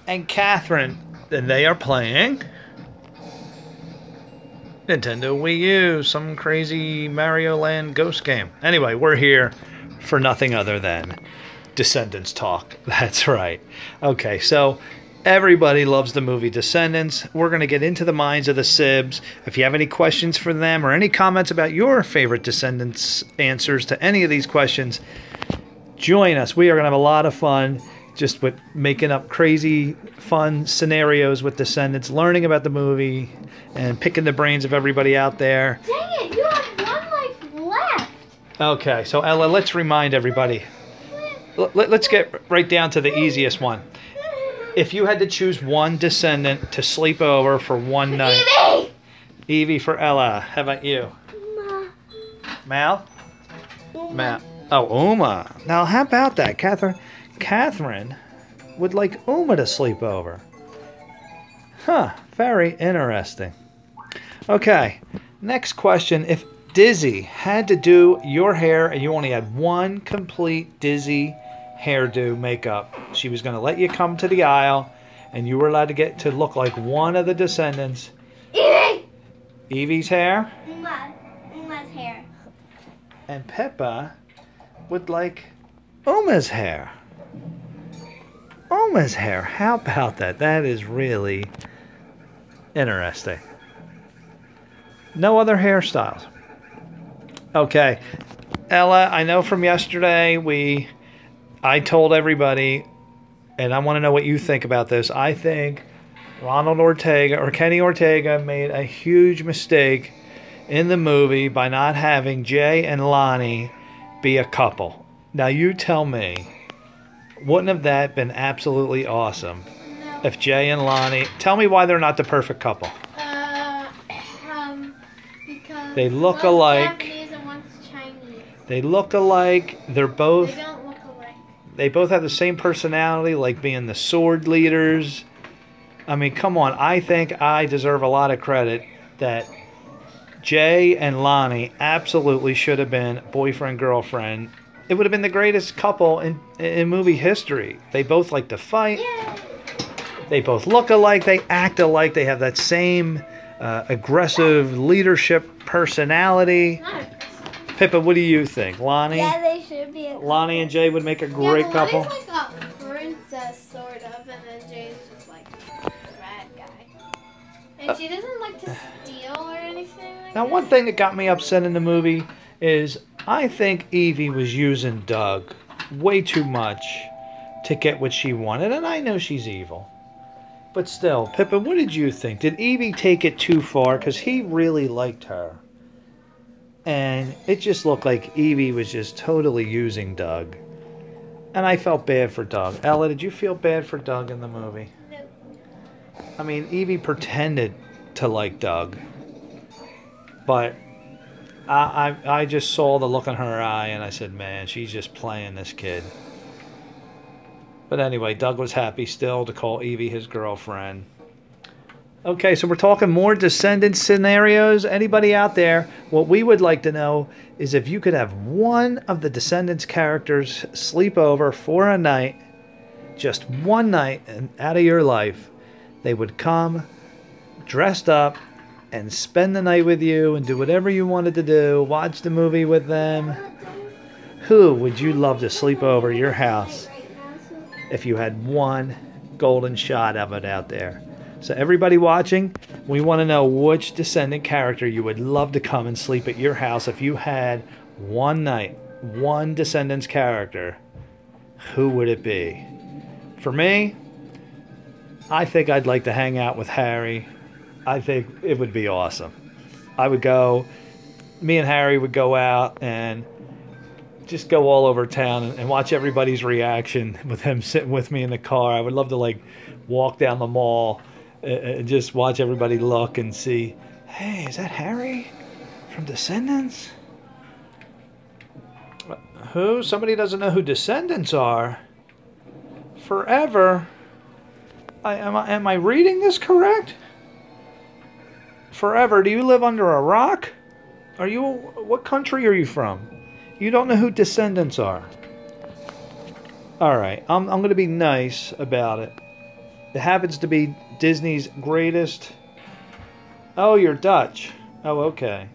and Catherine, and they are playing Nintendo Wii U, some crazy Mario Land ghost game. Anyway, we're here for nothing other than Descendants talk. That's right. Okay, so everybody loves the movie Descendants. We're going to get into the minds of the Sibs. If you have any questions for them or any comments about your favorite Descendants answers to any of these questions, join us. We are going to have a lot of fun just with making up crazy, fun scenarios with Descendants, learning about the movie, and picking the brains of everybody out there. Dang it, you have 1 life left. Okay, so Ella, let's remind everybody. Let's get right down to the easiest one. If you had to choose one Descendant to sleep over for one night. Evie! Evie for Ella. How about you? Ma. Mal? Uma. Mal. Oh, Uma. Now, how about that, Catherine? Catherine would like Uma to sleep over. Huh, very interesting. Okay, next question. If Dizzy had to do your hair and you only had one complete Dizzy hairdo makeup, she was going to let you come to the aisle and you were allowed to get to look like one of the Descendants. Evie! Evie's hair? Uma's hair. And Pippa would like Uma's hair. Uma's hair. How about that? That is really interesting. No other hairstyles. Okay. Ella, I know from yesterday I told everybody, and I want to know what you think about this. I think Ronald Ortega or Kenny Ortega made a huge mistake in the movie by not having Jay and Lonnie be a couple. Now you tell me, wouldn't have that been absolutely awesome? No. If Jay and Lonnie, tell me why they're not the perfect couple. Because They look one's alike. Japanese and one's Chinese. They look alike. They're They both. don't look alike. They both have the same personality, like being the sword leaders. I mean, come on. I think I deserve a lot of credit that Jay and Lonnie absolutely should have been boyfriend-girlfriend. It would have been the greatest couple in movie history. They both like to fight. Yeah. They both look alike. They act alike. They have that same aggressive leadership personality. Not a Pippa, what do you think? Lonnie? Yeah, they should be a couple. Lonnie and Jay would make a great couple. Lonnie's like a princess, sort of, and then Jay's just like a bad guy. And she doesn't like to steal or anything like Now, that. one thing that got me upset in the movie is I think Evie was using Doug way too much to get what she wanted, and I know she's evil. But still, Pippa, what did you think? Did Evie take it too far? Because he really liked her. And it just looked like Evie was just totally using Doug. And I felt bad for Doug. Ella, did you feel bad for Doug in the movie? No. I mean, Evie pretended to like Doug. But I just saw the look in her eye and I said, man, she's just playing this kid. But anyway, Doug was happy still to call Evie his girlfriend. Okay, so we're talking more Descendants scenarios. Anybody out there, what we would like to know is if you could have one of the Descendants characters sleep over for a night, just one night and out of your life, they would come dressed up and spend the night with you and do whatever you wanted to do, watch the movie with them. Who would you love to sleep over your house if you had one golden shot of it out there? So everybody watching, we want to know which Descendant character you would love to come and sleep at your house if you had one night, one Descendants character. Who would it be? For me, I think I'd like to hang out with Harry. I think it would be awesome. Me and Harry would go out and just go all over town and watch everybody's reaction with him sitting with me in the car. I would love to walk down the mall and just watch everybody look and see, hey, is that Harry from Descendants? Who? Somebody doesn't know who Descendants are. Forever. Am I reading this correct? Forever. Do you live under a rock? What country are you from? You don't know who Descendants are. All right, I'm going to be nice about it. It happens to be Disney's greatest. Oh, you're Dutch. Oh, okay.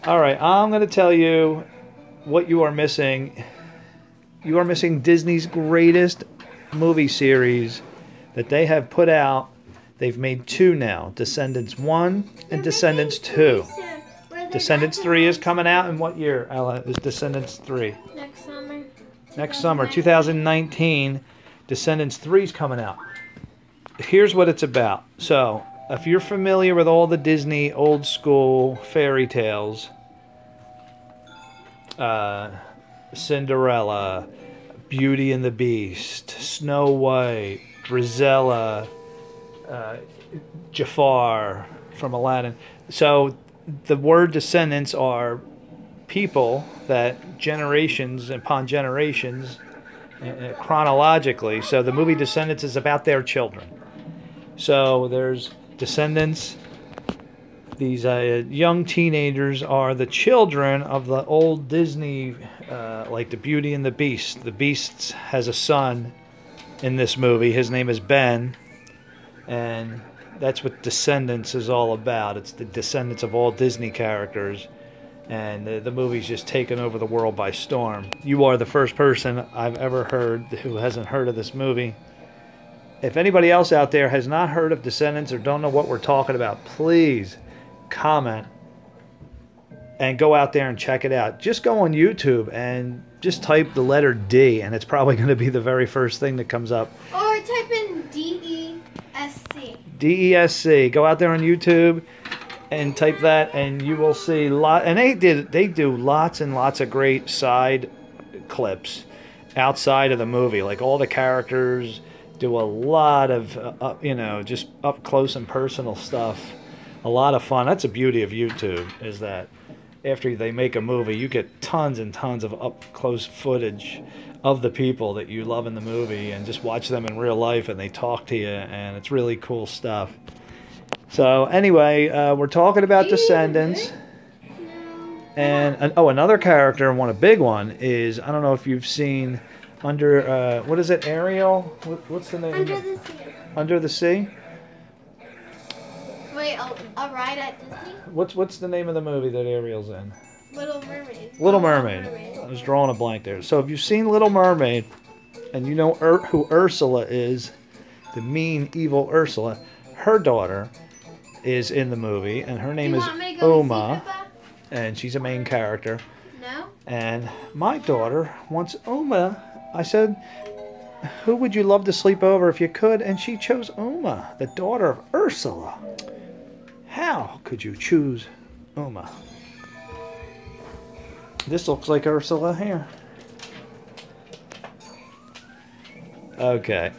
All right, I'm going to tell you what you are missing. You are missing Disney's greatest movie series that they have put out. They've made 2 now, Descendants 1 and Descendants 2. Descendants 3 is coming out in what year, Ella? Is Descendants 3? Next summer. Next summer, 2019. Descendants 3 is coming out. Here's what it's about. So, if you're familiar with all the Disney old school fairy tales, Cinderella, Beauty and the Beast, Snow White, Drizella, Jafar from Aladdin. So the word descendants are people that generations upon generations, chronologically. So the movie Descendants is about their children. So there's descendants. These young teenagers are the children of the old Disney, like the Beauty and the Beast. The Beast has a son in this movie. His name is Ben. And that's what Descendants is all about. It's the descendants of all Disney characters. And the movie's just taken over the world by storm. You are the first person I've ever heard who hasn't heard of this movie. If anybody else out there has not heard of Descendants or don't know what we're talking about, please comment and go out there and check it out. Just go on YouTube and just type the letter D, and it's probably going to be the very first thing that comes up. Or type in DESC. DESC. Go out there on YouTube and type that, and you will see and they do lots and lots of great side clips outside of the movie. Like all the characters do a lot of just up close and personal stuff. A lot of fun. That's the beauty of YouTube, is that after they make a movie, you get tons and tons of up close footage of the people that you love in the movie, and just watch them in real life and they talk to you, and it's really cool stuff. So anyway, we're talking about Descendants. And another character, a big one, is, I don't know if you've seen Under, what is it, Ariel? What's the name? Under the Sea. Under the Sea? Wait, a ride at Disney? What's the name of the movie that Ariel's in? Little Mermaid. Little Mermaid. I was drawing a blank there. So if you've seen Little Mermaid, and you know who Ursula is, the mean, evil Ursula, her daughter is in the movie, and her name is Uma, and she's a main character. No? And my daughter wants Uma. I said, who would you love to sleep over if you could? And she chose Uma, the daughter of Ursula. How could you choose Uma? This looks like Ursula here. Okay.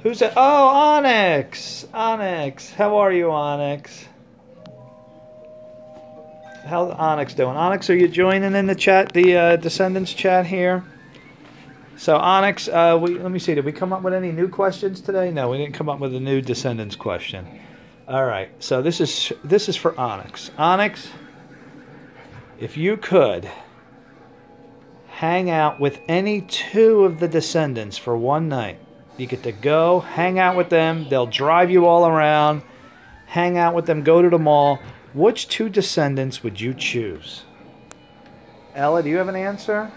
Who's that? Oh, Onyx! Onyx! How are you, Onyx? How's Onyx doing? Onyx, are you joining in the chat, the Descendants chat here? So, Onyx, let me see. Did we come up with any new questions today? No, we didn't come up with a new Descendants question. All right. So this is for Onyx. Onyx, if you could hang out with any 2 of the Descendants for one night, you get to go hang out with them. They'll drive you all around, hang out with them, go to the mall. Which 2 Descendants would you choose? Ella, do you have an answer?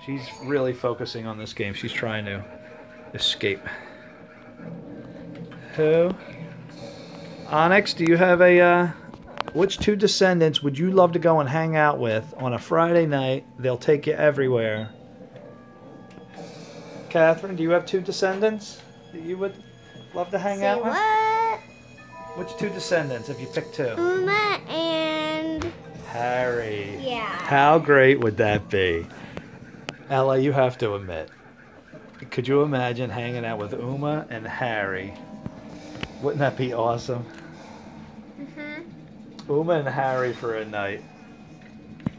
She's really focusing on this game. She's trying to escape. Who? Onyx, do you have which 2 Descendants would you love to go and hang out with on a Friday night? They'll take you everywhere. Catherine, do you have 2 Descendants that you would love to hang out with? What? Which 2 Descendants, if you pick 2? Uma and Harry. Yeah. How great would that be? Ella, you have to admit. Could you imagine hanging out with Uma and Harry? Wouldn't that be awesome? Mm-hmm. Uma and Harry for a night.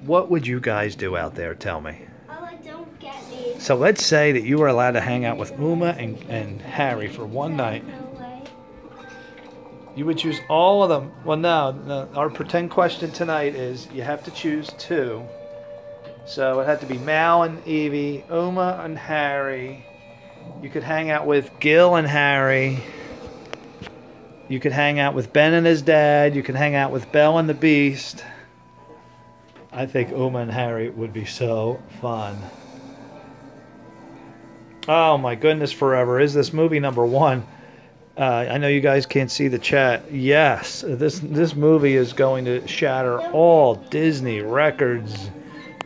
What would you guys do out there? Tell me. Don't get me. So let's say that you were allowed to hang out with Uma and Harry for one night. No way. You would choose all of them. Well, no. Our pretend question tonight is you have to choose 2. So it had to be Mal and Evie, Uma and Harry, You could hang out with Gil and Harry. You could hang out with Ben and his dad. You could hang out with Belle and the Beast. I think Uma and Harry would be so fun. Oh my goodness, forever. Is this movie number one? I know you guys can't see the chat. Yes, this movie is going to shatter all Disney records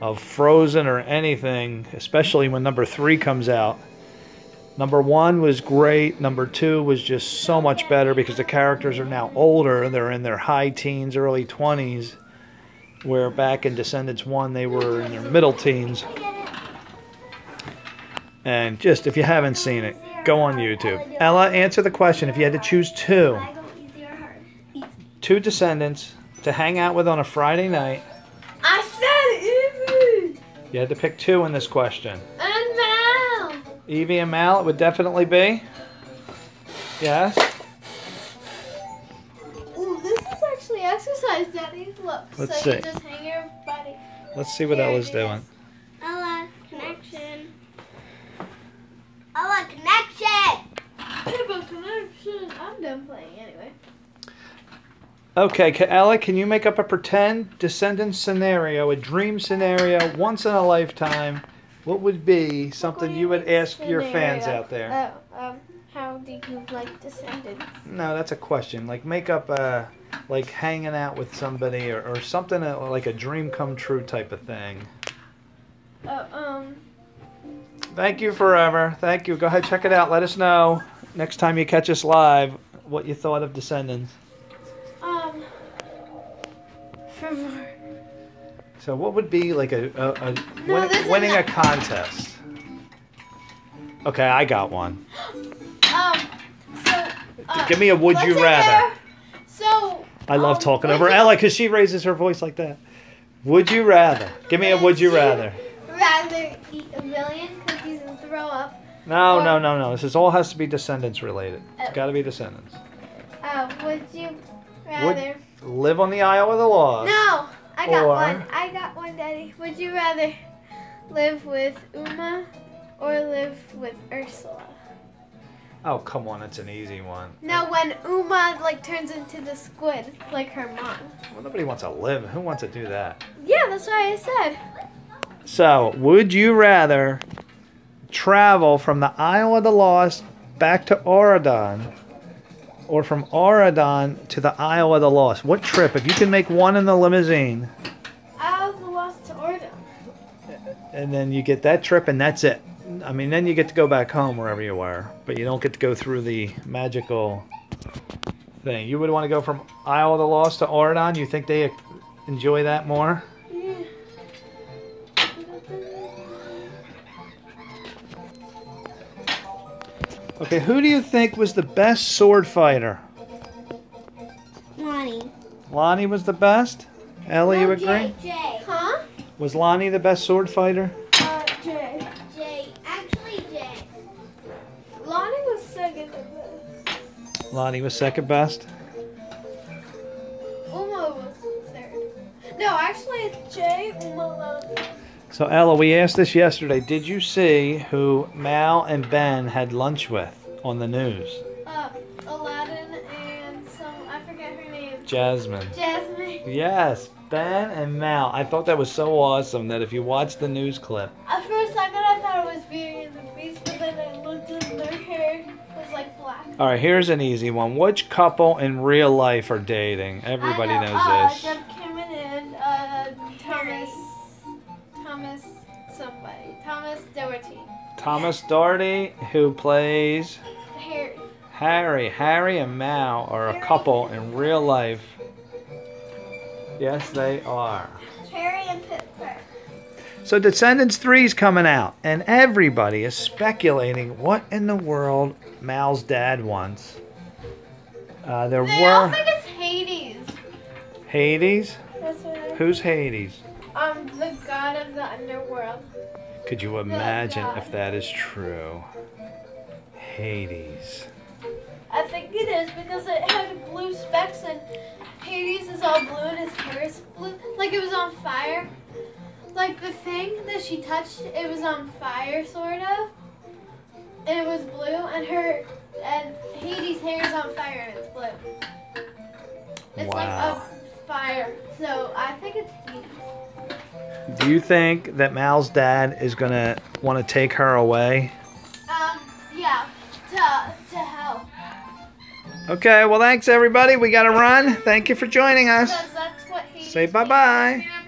of Frozen or anything, especially when number 3 comes out. Number 1 was great. Number 2 was just so much better because the characters are now older. They're in their high teens, early 20s, where back in Descendants 1 they were in their middle teens. And just, if you haven't seen it, go on YouTube. Ella, answer the question. If you had to choose 2 Descendants to hang out with on a Friday night. I said Evie! You had to pick 2 in this question. And Mal! Evie and Mal, it would definitely be? Yes? Ooh, this is actually exercise, Daddy. Look, Let's so see. you just hang your body. Let's see what Here Ella's it is. doing. Ella, connection. Ella, connection! Pippa, connection. I'm done playing anyway. Okay, Ella, can you make up a pretend Descendants scenario, a dream scenario, once in a lifetime? What would be something you would ask your fans out there? How do you like Descendants? No, that's a question. Like, make up a, like, hanging out with somebody or something like a dream come true type of thing. Thank you forever. Thank you. Go ahead, check it out. Let us know next time you catch us live what you thought of Descendants. For more. So what would be like No, winning a contest? Okay, I got one. Give me a would you rather. So I love talking over Ella because she raises her voice like that. Would you rather? Give me a would you rather. Rather eat a million cookies and throw up. No. This is all has to be Descendants related. It's got to be Descendants. Would you rather Live on the Isle of the Lost? No, I got one, Daddy. Would you rather live with Uma or live with Ursula? Oh, come on, it's an easy one. No, when Uma turns into the squid, like her mom. Well, nobody wants to live. Who wants to do that? Yeah, that's what I said. So, would you rather travel from the Isle of the Lost back to Auradon, or from Auradon to the Isle of the Lost? What trip? If you can make one in the limousine. Isle of the Lost to Auradon. And then you get that trip and that's it. I mean, then you get to go back home wherever you were. But you don't get to go through the magical thing. You would want to go from Isle of the Lost to Auradon? You think they enjoy that more? Yeah. Okay, who do you think was the best sword fighter? Lonnie. Lonnie was the best? Ellie, you agree? Jay. Huh? Was Lonnie the best sword fighter? Jay. Jay. Actually, Jay. Lonnie was second best. Lonnie was second best? Uma was third. No, actually, it's Jay, Uma, Lonnie. So, Ella, we asked this yesterday. Did you see who Mal and Ben had lunch with on the news? Aladdin and I forget her name. Jasmine. Jasmine. Yes, Ben and Mal. I thought that was so awesome that if you watch the news clip. For a second, I thought it was Beauty and the Beast, but then I looked and their hair was black. All right, here's an easy one. Which couple in real life are dating? Everybody knows this. Deb Cameron and Thomas Doherty. Thomas Doherty, who plays Harry. Harry and Mal are a couple in real life. Yes, they are. Harry and Pippa. So Descendants 3 is coming out, and everybody is speculating what in the world Mal's dad wants. They all think it's Hades. Hades? That's what Who's Hades? the god of the underworld. Could you imagine if that is true? Hades. I think it is because it had blue specks and Hades is all blue and his hair is blue. Like it was on fire. Like the thing that she touched, it was on fire, sort of. and it was blue, and Hades' hair is on fire and it's blue. It's like Wow. a fire, so I think it's Hades. Do you think that Mal's dad is gonna want to take her away? Yeah, to hell. Okay, well thanks everybody. We gotta run. Thank you for joining us. Because that's what Hades Say bye-bye. did.